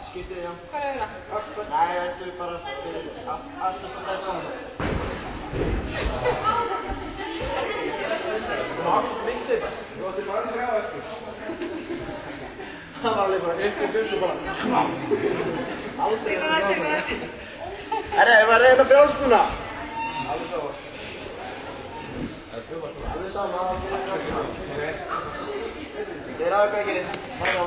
Skiptið já. Hvað er það? Nei, þetta er bara fyrir aftast að stæða fram. Þú hafði smikst þetta. Þú átti bara þrjá eftir. Það var alveg bara upp og fullt og bara. Aldrei að það gráma. Herra, ég var að reyna frjálsbúna. Alveg svo. Alveg sama. Þeir aðeins hvað gerir. Það er á.